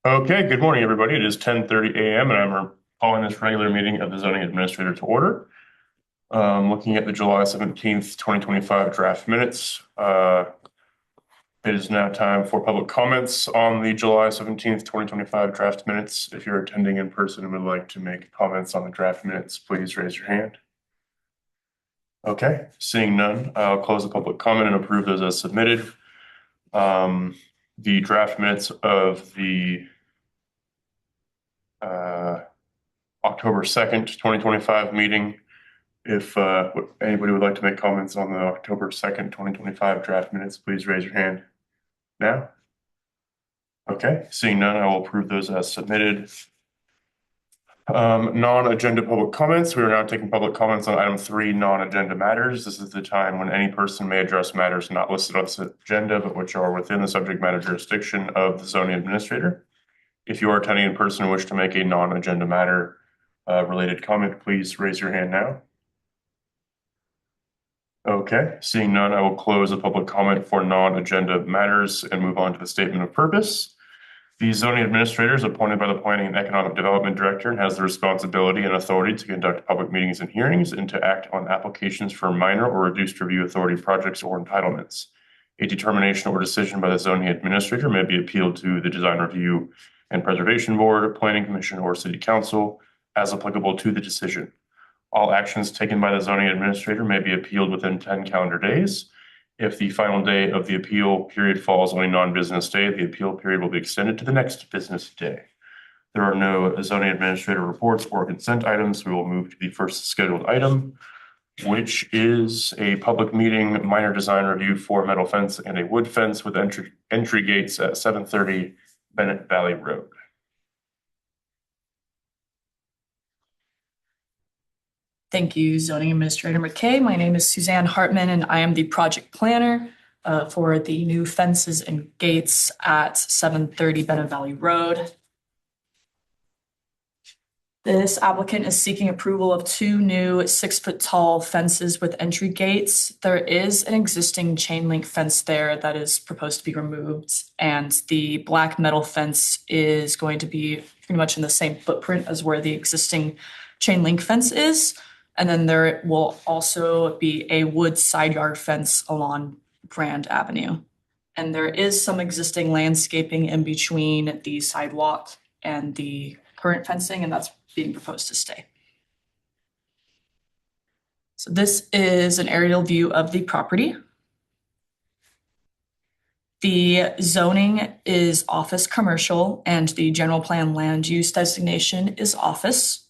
Okay, good morning, everybody. It is 10:30 a.m. and I'm calling this regular meeting of the zoning administrator to order. Looking at the July 17th, 2025 draft minutes. It is now time for public comments on the July 17th, 2025 draft minutes. If you're attending in person and would like to make comments on the draft minutes, please raise your hand. Okay, seeing none, I'll close the public comment and approve those as submitted. The draft minutes of the October 2nd, 2025 meeting. If anybody would like to make comments on the October 2nd, 2025 draft minutes, please raise your hand now. Okay, seeing none, I will approve those as submitted. Non-agenda public comments. We are now taking public comments on item 3, non-agenda matters. This is the time when any person may address matters not listed on this agenda, but which are within the subject matter jurisdiction of the zoning administrator. If you are attending in person and wish to make a non-agenda matter related comment, please raise your hand now. Okay, seeing none, I will close the public comment for non-agenda matters and move on to the statement of purpose. The zoning administrator is appointed by the Planning and Economic Development Director and has the responsibility and authority to conduct public meetings and hearings and to act on applications for minor or reduced review authority projects or entitlements. A determination or decision by the zoning administrator may be appealed to the Design Review and Preservation Board, Planning Commission, or City Council as applicable to the decision. All actions taken by the zoning administrator may be appealed within 10 calendar days. If the final day of the appeal period falls on a non-business day, the appeal period will be extended to the next business day. There are no zoning administrator reports or consent items. We will move to the first scheduled item, which is a public meeting, minor design review for metal fence and a wood fence with entry gates at 730 Bennett Valley Road. Thank you, Zoning Administrator McKay. My name is Suzanne Hartman, and I am the project planner for the new fences and gates at 730 Bennett Valley Road. This applicant is seeking approval of 2 new 6-foot-tall fences with entry gates. There is an existing chain link fence there that is proposed to be removed, and the black metal fence is going to be pretty much in the same footprint as where the existing chain link fence is. And then there will also be a wood side yard fence along Grand Avenue. And there is some existing landscaping in between the sidewalk and the current fencing, and that's being proposed to stay. So this is an aerial view of the property. The zoning is office commercial, and the general plan land use designation is office.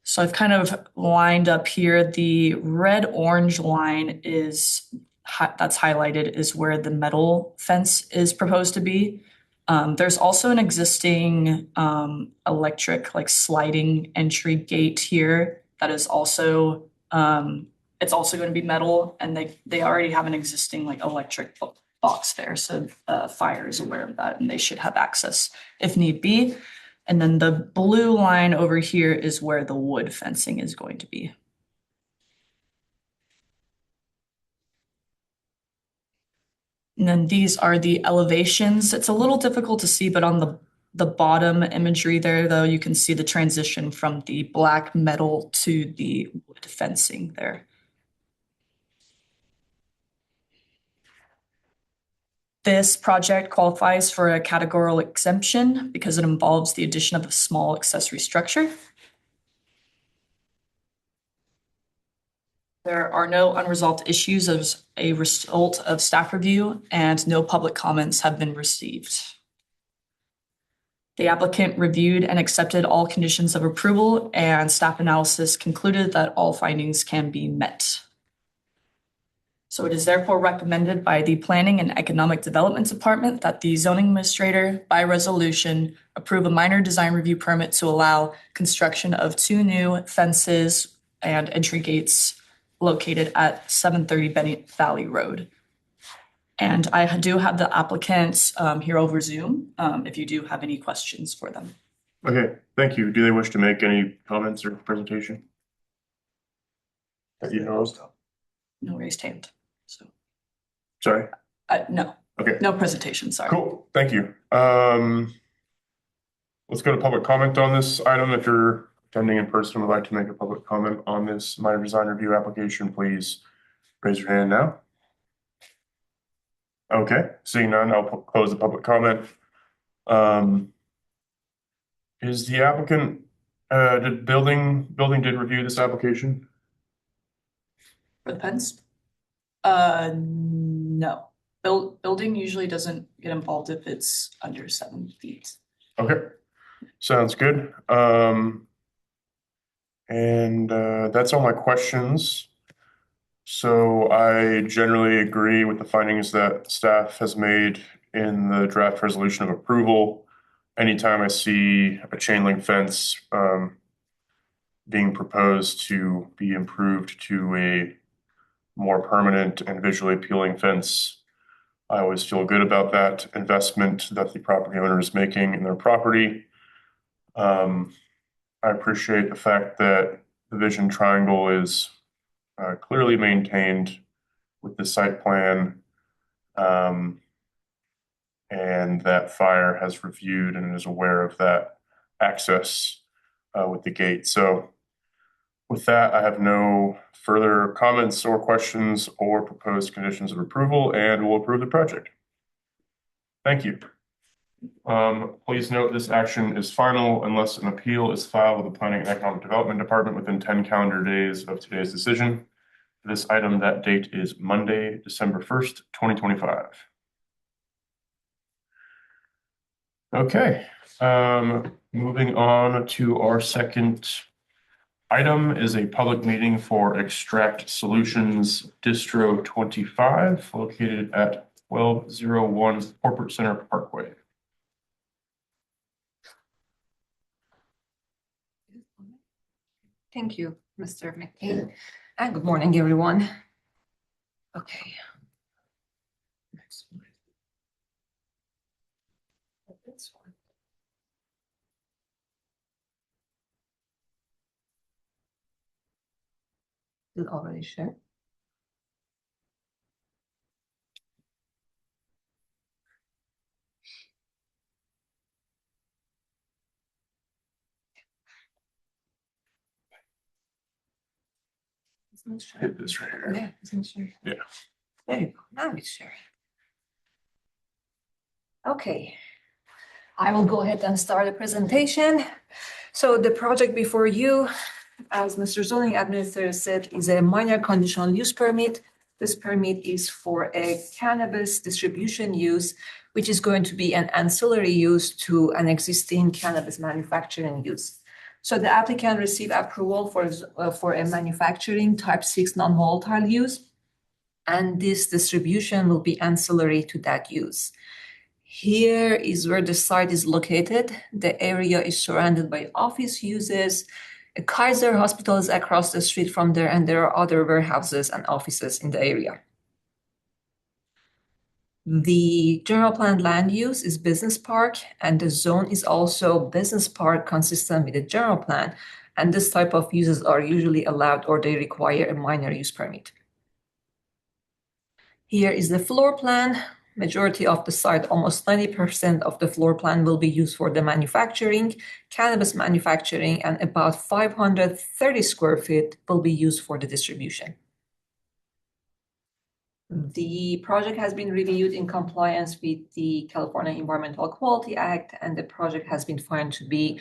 So I've kind of lined up here, the red-orange line is that's highlighted is where the metal fence is proposed to be. There's also an existing electric like sliding entry gate here that is also it's also going to be metal, and they already have an existing like electric box there, so fire is aware of that and they should have access if need be. And then the blue line over here is where the wood fencing is going to be. And then these are the elevations. It's a little difficult to see, but on the bottom imagery there, though, you can see the transition from the black metal to the wood fencing there. This project qualifies for a categorical exemption because it involves the addition of a small accessory structure. There are no unresolved issues as a result of staff review, and no public comments have been received. The applicant reviewed and accepted all conditions of approval, and staff analysis concluded that all findings can be met. So it is therefore recommended by the Planning and Economic Development Department that the zoning administrator, by resolution, approve a minor design review permit to allow construction of 2 new fences and entry gates located at 730 Bennett Valley Road. And I do have the applicants here over Zoom if you do have any questions for them. Okay, thank you. Do they wish to make any comments or presentation? No raised hand. So sorry. no. Okay, No presentation, sorry. cool. Thank you. Let's go to public comment on this item. If you're attending in person and would like to make a public comment on this minor design review application, please raise your hand now. Okay, seeing none, I'll close the public comment. Is the applicant, did building did review this application? For the fence? No. Building usually doesn't get involved if it's under 7 feet. Okay, sounds good. And that's all my questions. So I generally agree with the findings that staff has made in the draft resolution of approval. Anytime I see a chain link fence being proposed to be improved to a more permanent and visually appealing fence, I always feel good about that investment that the property owner is making in their property. I appreciate the fact that the vision triangle is clearly maintained with the site plan, and that fire has reviewed and is aware of that access with the gate. So with that, I have no further comments or questions or proposed conditions of approval, and will approve the project. Thank you. Please note this action is final unless an appeal is filed with the Planning and Economic Development Department within 10 calendar days of today's decision. For this item, that date is Monday, December 1st, 2025. Okay, moving on to our second item is a public meeting for Extract Solutions Distro 25, located at 1201 Corporate Center Parkway. Thank you, Mr. McCain, and good morning, everyone. Okay. Next one. This one. Is it already shared? Hit this right here. Yeah, isn't shared. Yeah. There you go. Now it's sharing. Okay. I will go ahead and start the presentation. So the project before you, as Mr. Zoning Administrator said, is a minor conditional use permit. This permit is for a cannabis distribution use, which is going to be an ancillary use to an existing cannabis manufacturing use. So the applicant received approval for a manufacturing type 6 non-volatile use, and this distribution will be ancillary to that use. Here is where the site is located. The area is surrounded by office uses. A Kaiser Hospital is across the street from there, and there are other warehouses and offices in the area. The general plan land use is business park, and the zone is also business park consistent with the general plan. And this type of uses are usually allowed or they require a minor use permit. Here is the floor plan. Majority of the site, almost 90% of the floor plan will be used for the manufacturing, cannabis manufacturing, and about 530 square feet will be used for the distribution. The project has been reviewed in compliance with the California Environmental Quality Act, and the project has been found to be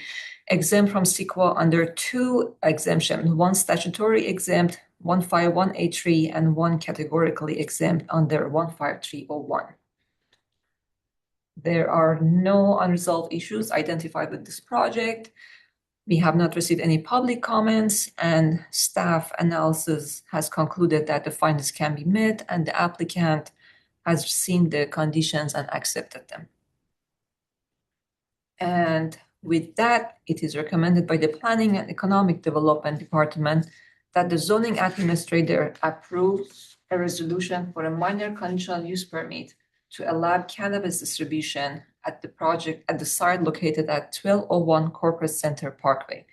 exempt from CEQA under 2 exemptions, 1 statutory exempt, 15183, and 1 categorically exempt under 15301. There are no unresolved issues identified with this project. We have not received any public comments, and staff analysis has concluded that the findings can be met, and the applicant has seen the conditions and accepted them. And with that, it is recommended by the Planning and Economic Development Department that the zoning administrator approve a resolution for a minor conditional use permit to allow cannabis distribution at the site located at 1201 Corporate Center Parkway.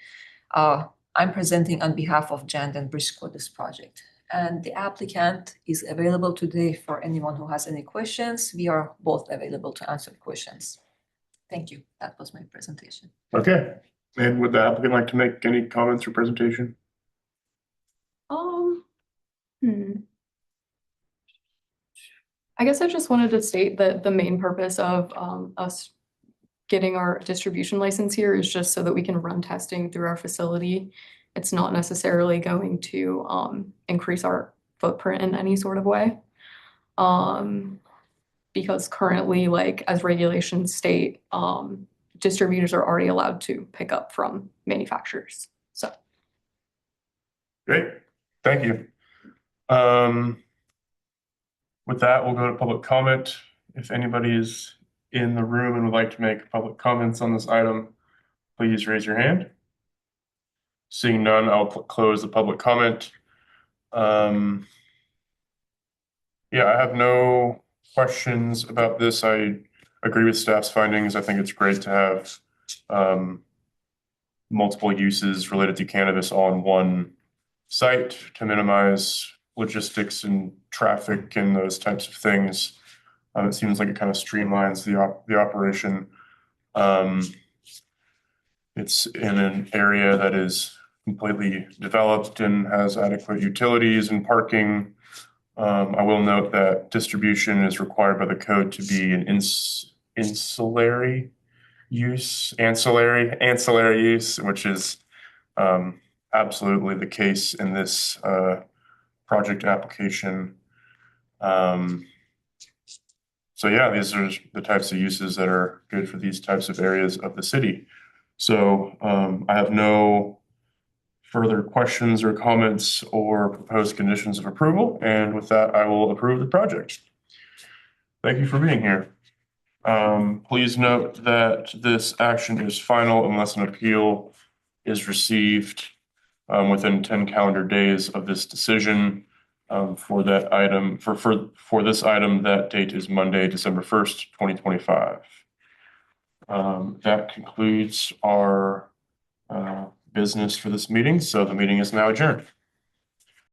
I'm presenting on behalf of Jand and Briscoe this project. and the applicant is available today for anyone who has any questions. We are both available to answer questions. Thank you. That was my presentation. Okay. And would the applicant like to make any comments or presentation? I guess I just wanted to state that the main purpose of us getting our distribution license here is just so that we can run testing through our facility. It's not necessarily going to increase our footprint in any sort of way. Because currently, like as regulations state, distributors are already allowed to pick up from manufacturers. So Great, thank you. With that, we'll go to public comment. If anybody is in the room and would like to make public comments on this item, please raise your hand. Seeing none, I'll close the public comment. Yeah, I have no questions about this. I agree with staff's findings. I think it's great to have multiple uses related to cannabis all in one site to minimize logistics and traffic and those types of things. It seems like it kind of streamlines the operation. It's in an area that is completely developed and has adequate utilities and parking. I will note that distribution is required by the code to be an ancillary use, which is absolutely the case in this project application. So yeah, these are the types of uses that are good for these types of areas of the city. So I have no further questions or comments or proposed conditions of approval. And with that, I will approve the project. Thank you for being here. Please note that this action is final unless an appeal is received within 10 calendar days of this decision. For that item, for this item, that date is Monday, December 1st, 2025. That concludes our business for this meeting. So the meeting is now adjourned.